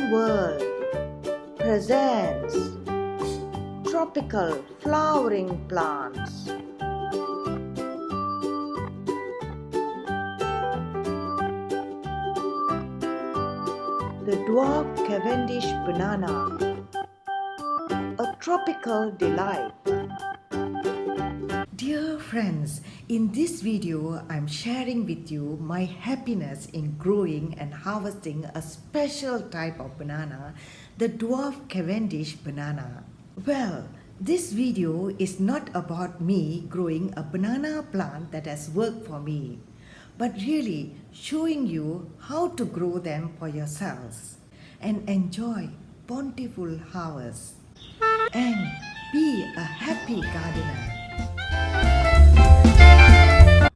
Green World presents tropical flowering plants. The Dwarf Cavendish Banana, a tropical delight. Dear friends, in this video, I'm sharing with you my happiness in growing and harvesting a special type of banana, the Dwarf Cavendish banana. Well, this video is not about me growing a banana plant that has worked for me, but really showing you how to grow them for yourselves and enjoy bountiful harvest and be a happy gardener.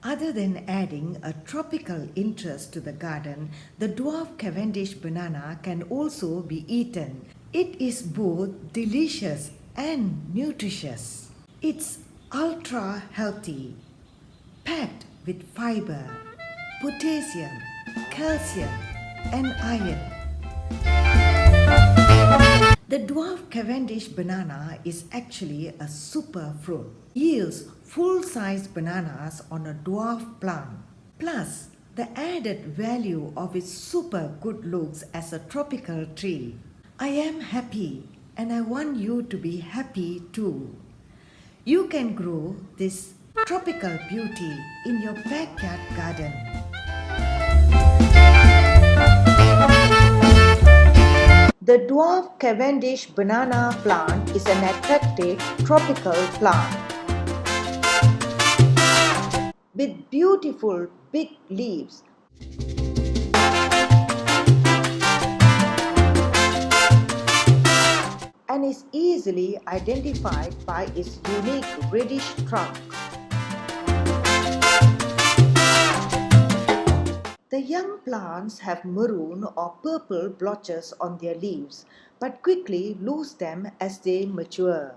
Other than adding a tropical interest to the garden, the Dwarf Cavendish banana can also be eaten. It is both delicious and nutritious. It's ultra healthy, packed with fiber, potassium, calcium, and iron. The Dwarf Cavendish banana is actually a super fruit. Yields full-size bananas on a dwarf plant. Plus, the added value of its super good looks as a tropical tree. I am happy and I want you to be happy too. You can grow this tropical beauty in your backyard garden. The Dwarf Cavendish banana plant is an attractive tropical plant with beautiful big leaves and is easily identified by its unique reddish trunk. The young plants have maroon or purple blotches on their leaves, but quickly lose them as they mature.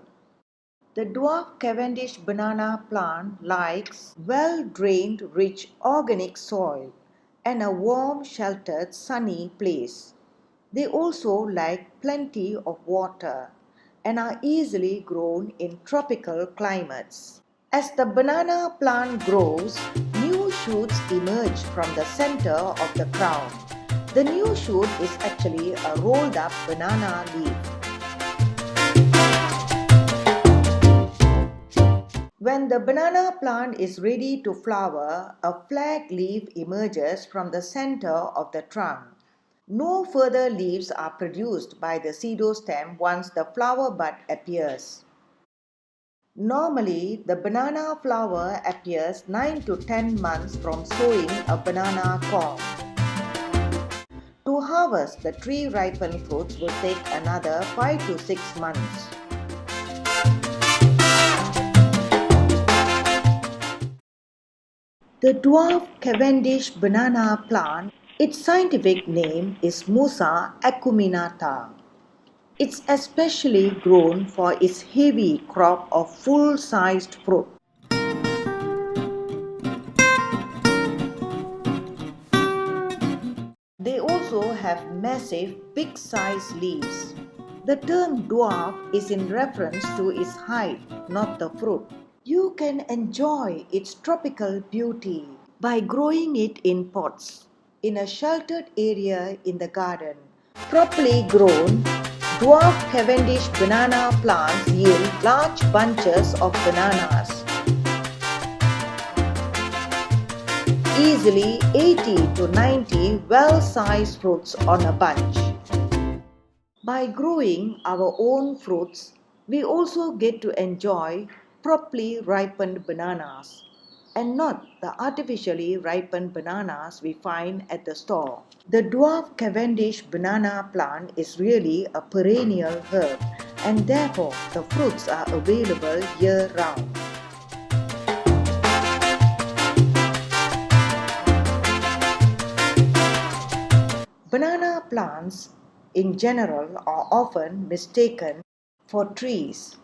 The Dwarf Cavendish banana plant likes well-drained, rich organic soil and a warm, sheltered, sunny place. They also like plenty of water and are easily grown in tropical climates. As the banana plant grows, new shoots emerge from the center of the crown. The new shoot is actually a rolled up banana leaf. When the banana plant is ready to flower, a flag leaf emerges from the center of the trunk. No further leaves are produced by the pseudostem once the flower bud appears. Normally, the banana flower appears 9 to 10 months from sowing a banana corn. To harvest the tree-ripened fruits will take another 5 to 6 months. The Dwarf Cavendish banana plant, its scientific name is Musa acuminata. It's especially grown for its heavy crop of full-sized fruit. They also have massive, big-sized leaves. The term dwarf is in reference to its height, not the fruit. You can enjoy its tropical beauty by growing it in pots in a sheltered area in the garden. Properly grown, Dwarf Cavendish banana plants yield large bunches of bananas, easily 80 to 90 well-sized fruits on a bunch. By growing our own fruits, we also get to enjoy properly ripened bananas and not the artificially ripened bananas we find at the store. The Dwarf Cavendish banana plant is really a perennial herb and therefore the fruits are available year-round. Banana plants in general are often mistaken for trees.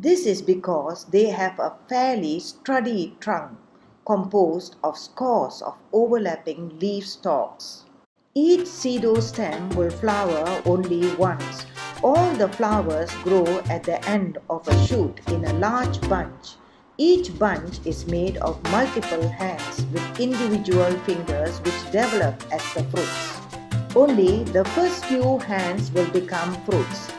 This is because they have a fairly sturdy trunk composed of scores of overlapping leaf stalks. Each pseudo stem will flower only once. All the flowers grow at the end of a shoot in a large bunch. Each bunch is made of multiple hands with individual fingers which develop as the fruits. Only the first few hands will become fruits.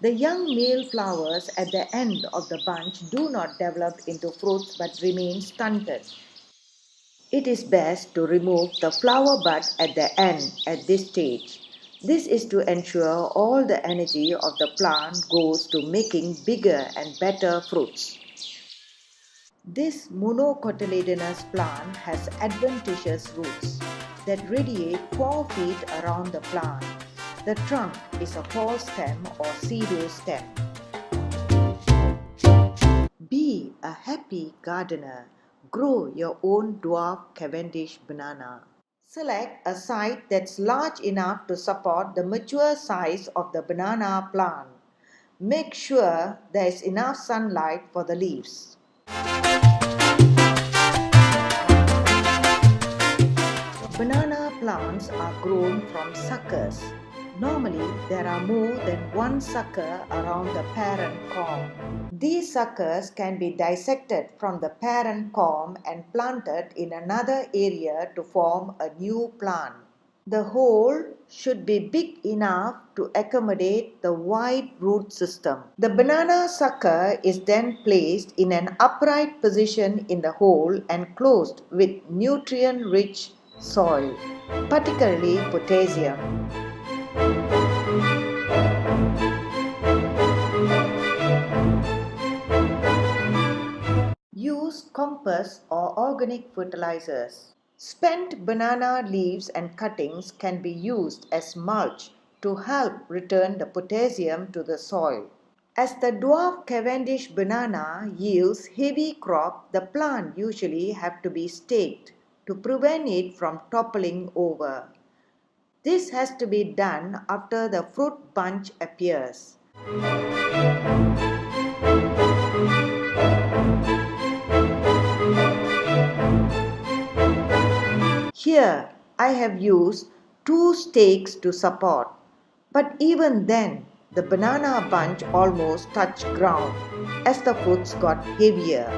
The young male flowers at the end of the bunch do not develop into fruits but remain stunted. It is best to remove the flower bud at the end at this stage. This is to ensure all the energy of the plant goes to making bigger and better fruits. This monocotyledonous plant has adventitious roots that radiate 4 feet around the plant. The trunk is a false stem or pseudo stem. Be a happy gardener. Grow your own dwarf Cavendish banana. Select a site that's large enough to support the mature size of the banana plant. Make sure there is enough sunlight for the leaves. Banana plants are grown from suckers. Normally, there are more than one sucker around the parent corm. These suckers can be dissected from the parent corm and planted in another area to form a new plant. The hole should be big enough to accommodate the wide root system. The banana sucker is then placed in an upright position in the hole and closed with nutrient-rich soil, particularly potassium. Use compost or organic fertilizers. Spent banana leaves and cuttings can be used as mulch to help return the potassium to the soil. As the dwarf Cavendish banana yields heavy crop, the plant usually have to be staked to prevent it from toppling over. This has to be done after the fruit bunch appears. Here I have used 2 stakes to support, but even then the banana bunch almost touched ground as the fruits got heavier.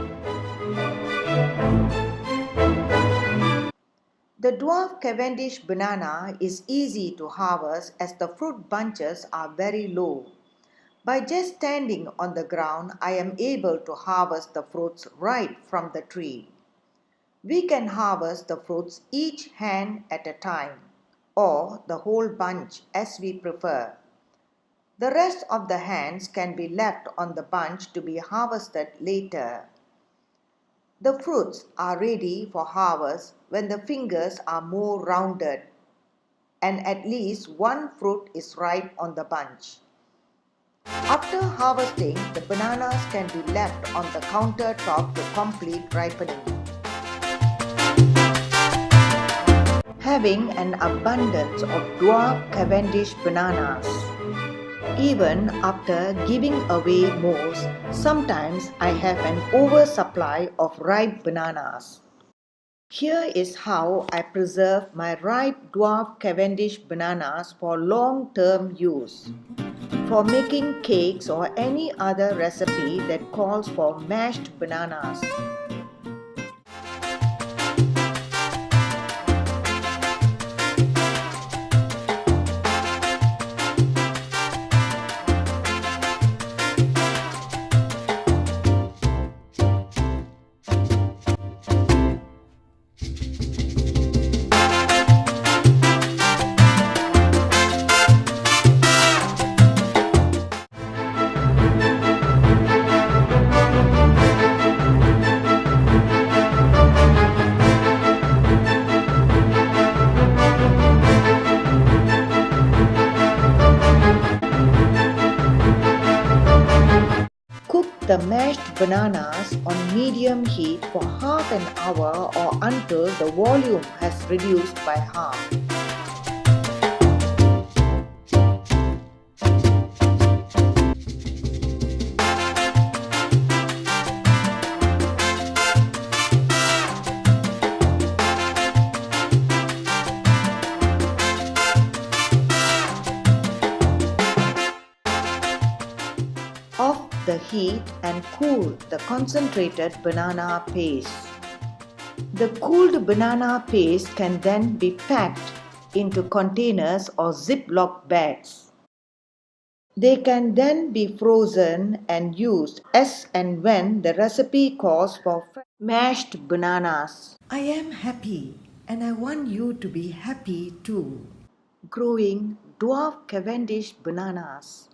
The dwarf Cavendish banana is easy to harvest as the fruit bunches are very low. By just standing on the ground, I am able to harvest the fruits right from the tree. We can harvest the fruits each hand at a time, or the whole bunch as we prefer. The rest of the hands can be left on the bunch to be harvested later. The fruits are ready for harvest when the fingers are more rounded and at least one fruit is ripe on the bunch. After harvesting, the bananas can be left on the countertop to complete ripening. Having an abundance of dwarf Cavendish bananas. Even after giving away most, sometimes I have an oversupply of ripe bananas. Here is how I preserve my ripe dwarf Cavendish bananas for long-term use. For making cakes or any other recipe that calls for mashed bananas. Cook the mashed bananas on medium heat for half an hour or until the volume has reduced by half. the heat and cool the concentrated banana paste. The cooled banana paste can then be packed into containers or Ziploc bags. They can then be frozen and used as and when the recipe calls for mashed bananas. I am happy and I want you to be happy too, growing dwarf Cavendish bananas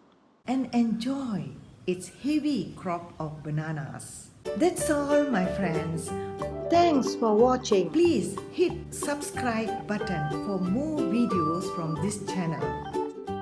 and enjoy its heavy crop of bananas. That's all, my friends. Thanks for watching. Please hit subscribe button for more videos from this channel.